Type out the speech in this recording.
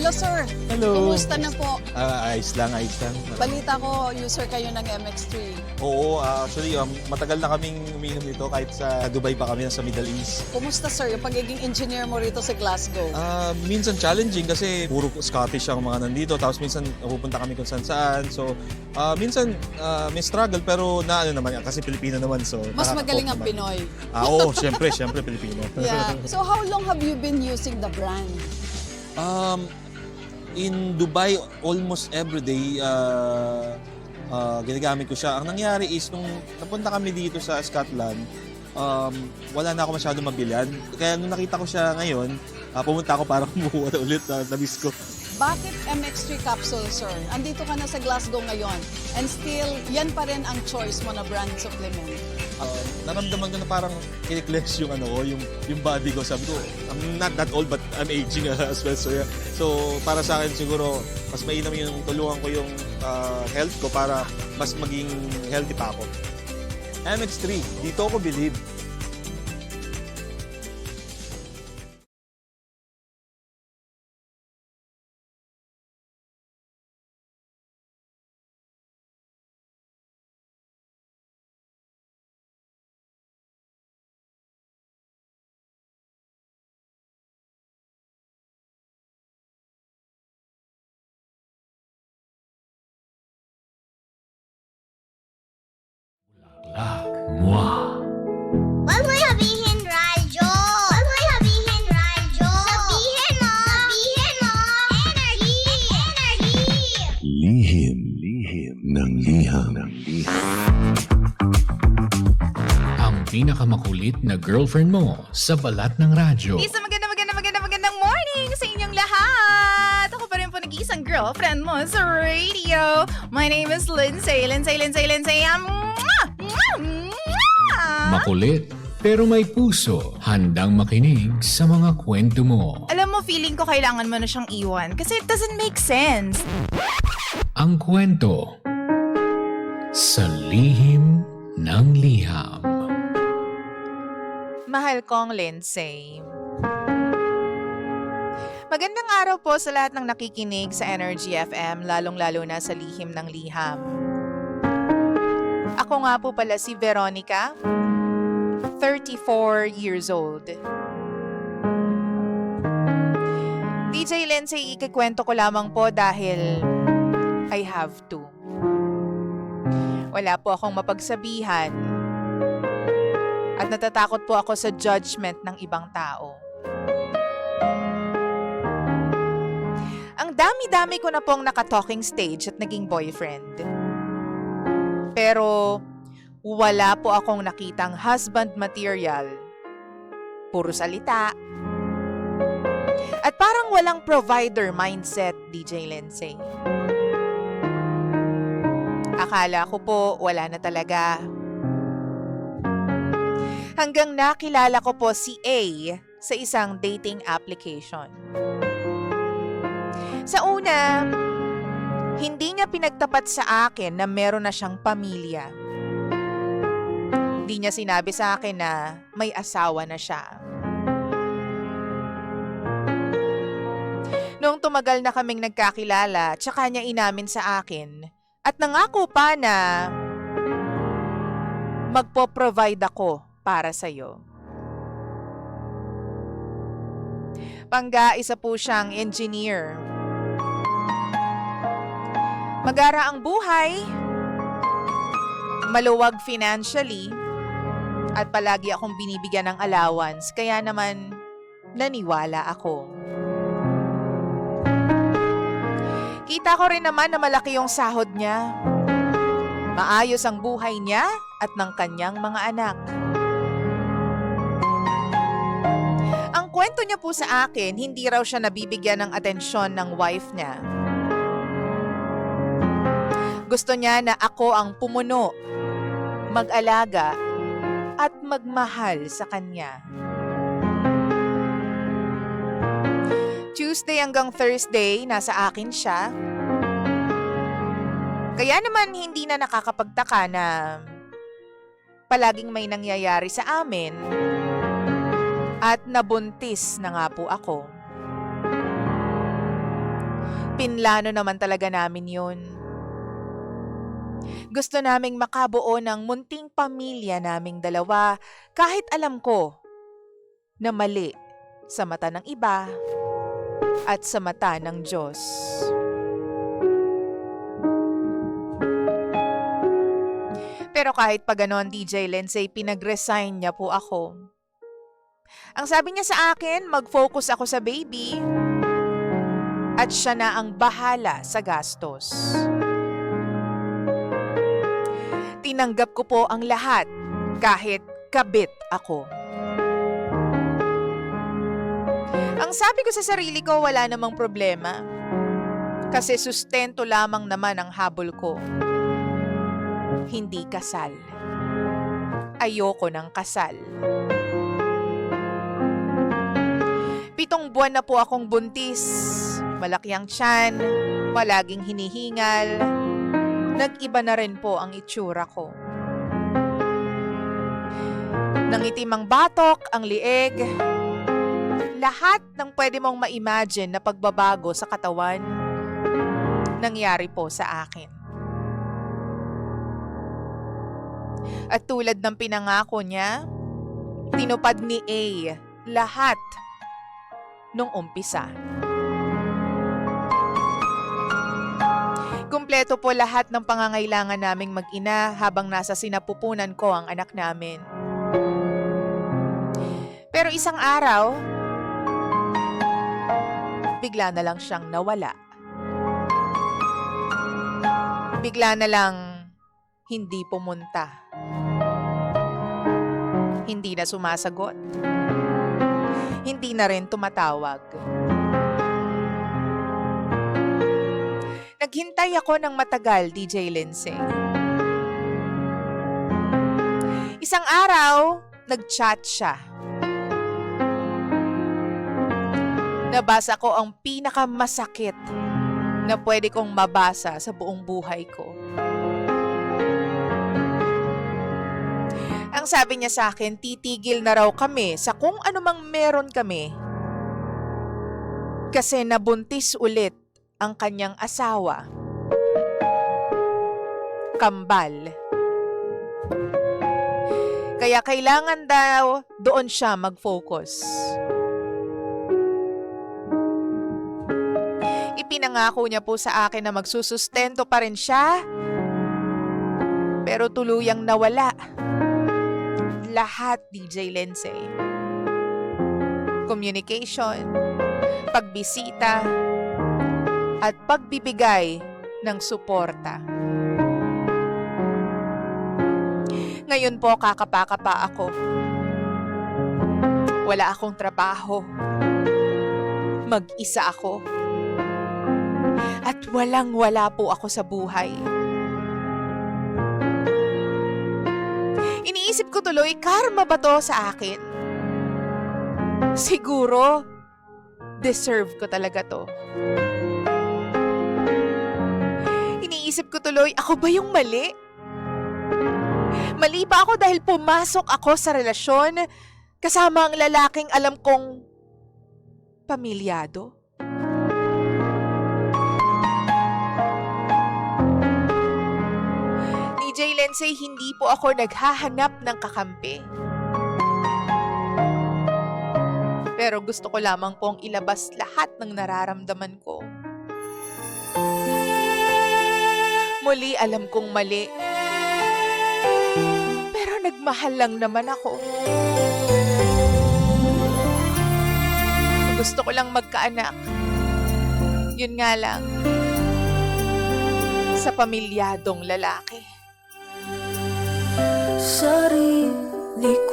Hello, sir. Hello. Kumusta na po? Ayos lang, ayos lang. Balita ko, user kayo ng MX3. Oo, actually, matagal na kaming uminom nito kahit sa Dubai pa kami, sa Middle East. Kumusta, sir, yung pagiging engineer mo rito sa Glasgow? Minsan challenging kasi puro Scottish ang mga nandito, tapos minsan pupunta kami kung saan-saan. So, minsan may struggle pero na ano naman yan, kasi Pilipino naman. So, Mas nakaka-cope magaling ang naman. Pinoy. Oo, syempre Pilipino. Yeah. So how long have you been using the brand? In Dubai, almost every day, ginagamit ko siya. Ang nangyari is, nung napunta kami dito sa Scotland, wala na ako masyado mabilhan. Kaya nung nakita ko siya ngayon, pumunta ako para kumuha na ulit. Na-miss ko. Bakit MX3 capsule, sir? Andito ka na sa Glasgow ngayon and still, yan pa rin ang choice mo na brand supplement. Naramdaman ko na parang kiniklex yung ano ko, yung body ko. Sabi ko, I'm not that old but I'm aging as well. So, yeah. So para sa akin siguro, mas mainam yung tulungan ko yung health ko para mas maging healthy pa ako. MX3, dito ako believe. Moi. Wag mo sabihin radyo! Wag mo sabihin radyo! Sabihin mo! Sabihin mo! Energy! Energy! Lihim ng liham. Ang pinakamakulit na girlfriend mo sa balat ng radyo. Isang magandang morning sa inyong lahat! Ako pa rin po nag-iisang girlfriend mo sa radio. My name is Lindsay. Makulit pero may puso, handang makinig sa mga kwento mo. Alam mo, feeling ko kailangan mo na siyang iwan kasi it doesn't make sense. Ang kwento sa lihim ng liham. Mahal kong Lindsay. Magandang araw po sa lahat ng nakikinig sa Energy FM, lalong-lalo na sa Lihim ng Liham. Ako nga po pala si Veronica, 34 years old. DJ Lindsay, ikikwento ko lamang po dahil I have to. Wala po akong mapagsabihan at natatakot po ako sa judgment ng ibang tao. Ang dami-dami ko na pong naka-talking stage at naging boyfriend. Pero wala po akong nakitang husband material. Puro salita. At parang walang provider mindset, DJ Lindsay. Akala ko po wala na talaga. Hanggang nakilala ko po si A sa isang dating application. Sa una, hindi niya pinagtapat sa akin na meron na siyang pamilya. Hindi niya sinabi sa akin na may asawa na siya. Noong tumagal na kaming nagkakilala, tsaka niya inamin sa akin at nangako pa na magpo-provide ako para sa'yo. Pangga, isa po siyang engineer. Magara ang buhay, maluwag financially, at palagi akong binibigyan ng allowance, kaya naman naniwala ako. Kita ko rin naman na malaki yung sahod niya. Maayos ang buhay niya at ng kanyang mga anak. Ang kwento niya po sa akin, hindi raw siya nabibigyan ng atensyon ng wife niya. Gusto niya na ako ang pumuno, mag-alaga, at magmahal sa kanya. Tuesday hanggang Thursday, nasa akin siya. Kaya naman hindi na nakakapagtaka na palaging may nangyayari sa amin at nabuntis na nga po ako. Pinlano naman talaga namin yun. Gusto naming makabuo ng munting pamilya naming dalawa kahit alam ko na mali sa mata ng iba at sa mata ng Diyos. Pero kahit pa ganon, DJ Lindsay, pinag-resign niya po ako. Ang sabi niya sa akin, mag-focus ako sa baby at siya na ang bahala sa gastos. Tinanggap ko po ang lahat kahit kabit ako. Ang sabi ko sa sarili ko, wala namang problema. Kasi sustento lamang naman ang habol ko. Hindi kasal. Ayoko ng kasal. 7 buwan na po akong buntis. Malaki ang tiyan, palaging hinihingal. Nag-iba na rin po ang itsura ko. Nangitim ang batok, ang lieg. Lahat ng pwede mong ma-imagine na pagbabago sa katawan, nangyari po sa akin. At tulad ng pinangako niya, tinupad ni A lahat nung umpisa. Kumpleto po lahat ng pangangailangan naming mag-ina habang nasa sinapupunan ko ang anak namin. Pero isang araw, bigla na lang siyang nawala. Bigla na lang hindi pumunta. Hindi na sumasagot. Hindi na rin tumatawag. Naghintay ako ng matagal, DJ Lindsay. Isang araw, nag-chat siya. Nabasa ko ang pinakamasakit na pwede kong mabasa sa buong buhay ko. Ang sabi niya sa akin, titigil na raw kami sa kung anumang meron kami. Kasi nabuntis ulit ang kanyang asawa. Kambal. Kaya kailangan daw doon siya mag-focus. Ipinangako niya po sa akin na magsusustento pa rin siya, pero tuluyang nawala. Lahat, DJ Lindsay. Communication, pagbisita, at pagbibigay ng suporta. Ngayon po kakapa-kapa ako. Wala akong trabaho. Mag-isa ako. At walang-wala po ako sa buhay. Iniisip ko tuloy, karma ba to sa akin? Siguro, deserve ko talaga to. Iniisip ko tuloy, ako ba yung mali? Mali ba ako dahil pumasok ako sa relasyon kasama ang lalaking alam kong pamilyado? DJ Lindsay, hindi po ako naghahanap ng kakampi. Pero gusto ko lamang pong ilabas lahat ng nararamdaman ko. Muli alam kong mali. Pero nagmahal lang naman ako. Gusto ko lang magkaanak. Yun nga lang. Sa pamilyadong lalaki. Sarili ko